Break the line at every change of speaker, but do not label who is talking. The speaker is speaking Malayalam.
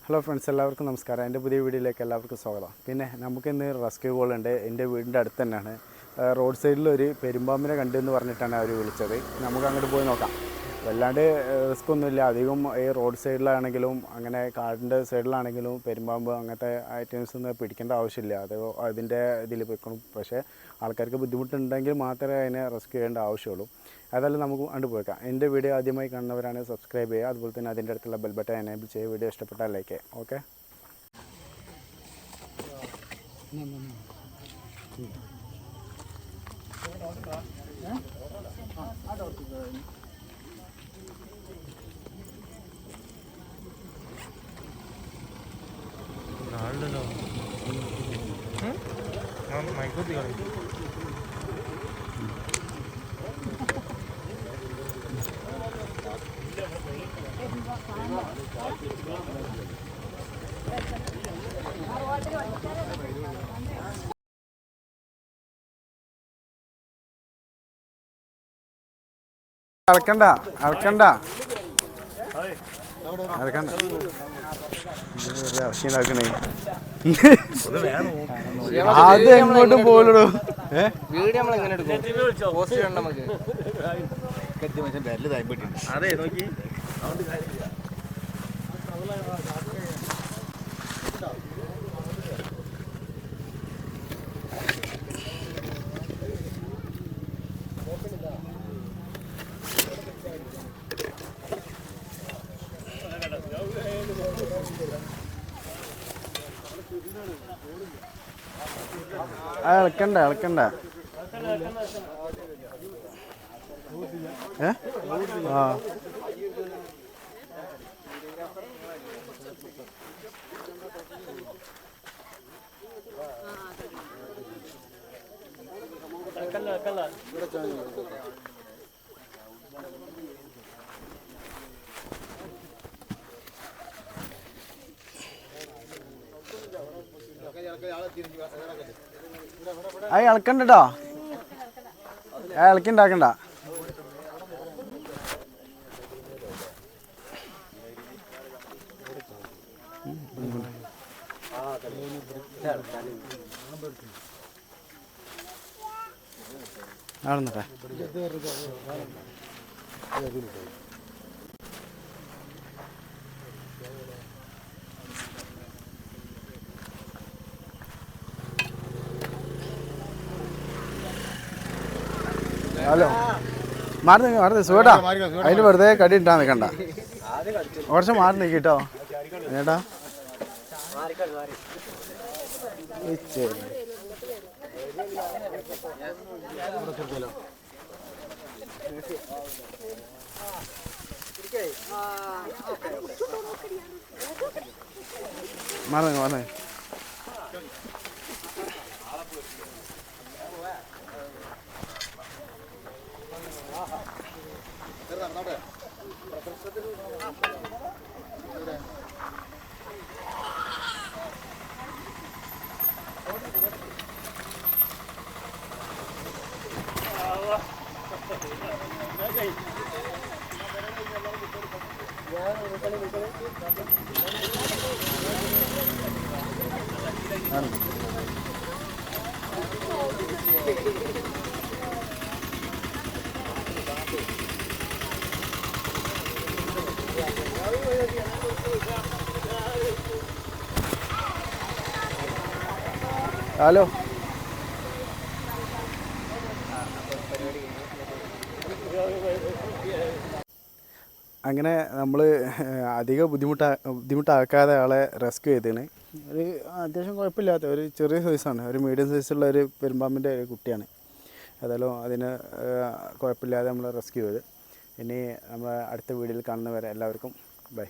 ഹലോ ഫ്രണ്ട്സ്, എല്ലാവർക്കും നമസ്കാരം. എൻ്റെ പുതിയ വീഡിയോയിലേക്ക് എല്ലാവർക്കും സ്വാഗതം. പിന്നെ നമുക്കിന്ന് റെസ്ക്യൂ കോൾ ഉണ്ട്. എൻ്റെ വീടിൻ്റെ അടുത്ത് തന്നെയാണ്. റോഡ് സൈഡിലൊരു പെരുമ്പാമ്പിനെ കണ്ടെന്ന് പറഞ്ഞിട്ടാണ് അവർ വിളിച്ചത്. നമുക്ക് അങ്ങോട്ട് പോയി നോക്കാം. വല്ലാണ്ട് റിസ്ക് ഒന്നുമില്ല. അധികം ഈ റോഡ് സൈഡിലാണെങ്കിലും അങ്ങനെ കാടിൻ്റെ സൈഡിലാണെങ്കിലും പെരുമ്പാമ്പ് അങ്ങനത്തെ ഐറ്റംസ് ഒന്നും പിടിക്കേണ്ട ആവശ്യമില്ല. അതിൻ്റെ ഇതിൽ പോയിക്കണം. പക്ഷേ ആൾക്കാർക്ക് ബുദ്ധിമുട്ടുണ്ടെങ്കിൽ മാത്രമേ അതിനെ റെസ്ക്യൂ ചെയ്യേണ്ട ആവശ്യമുള്ളൂ. അതെല്ലാം നമുക്ക് കണ്ടു പോയേക്കാം. എൻ്റെ വീഡിയോ ആദ്യമായി കാണുന്നവരാണ് സബ്സ്ക്രൈബ് ചെയ്യുക. അതുപോലെ തന്നെ അതിൻ്റെ അടുത്തുള്ള ബെൽ ബട്ടൺ എനേബിൾ ചെയ്യുക. വീഡിയോ ഇഷ്ടപ്പെട്ടാൽ ലൈക്ക് ചെയ്യുക. ഓക്കെ. അളക്കണ്ട അത് എങ്ങോട്ടും പോലോ. അതെ നോക്കി ഇളക്കണ്ട ആ അത് ഇളക്കണ്ടോ? ഇളക്കിണ്ടാക്കണ്ട. ആണെന്നട്ടെ ഹലോ മാറി സുഖേട്ടാ. അതിന് വെറുതെ കടി ഇട്ടാ നിൽക്കണ്ട. കുറച്ച് മാറി നിൽക്കിട്ടോ ചേട്ടാ. മാറി ഹലോ. അങ്ങനെ നമ്മൾ അധികം ബുദ്ധിമുട്ടാക്കാതെ ആളെ റെസ്ക്യൂ ചെയ്തതിന്. ഒരു അത്യാവശ്യം കുഴപ്പമില്ലാത്ത ഒരു ചെറിയ സൈസാണ്. ഒരു മീഡിയം സൈസുള്ള ഒരു പെരുമ്പാമ്പിൻ്റെ കുട്ടിയാണ്. ഏതായാലും അതിന് കുഴപ്പമില്ലാതെ നമ്മൾ റെസ്ക്യൂ ചെയ്ത്. ഇനി നമ്മൾ അടുത്ത വീഡിയോയിൽ കാണുന്നവരെ എല്ലാവർക്കും ബൈ.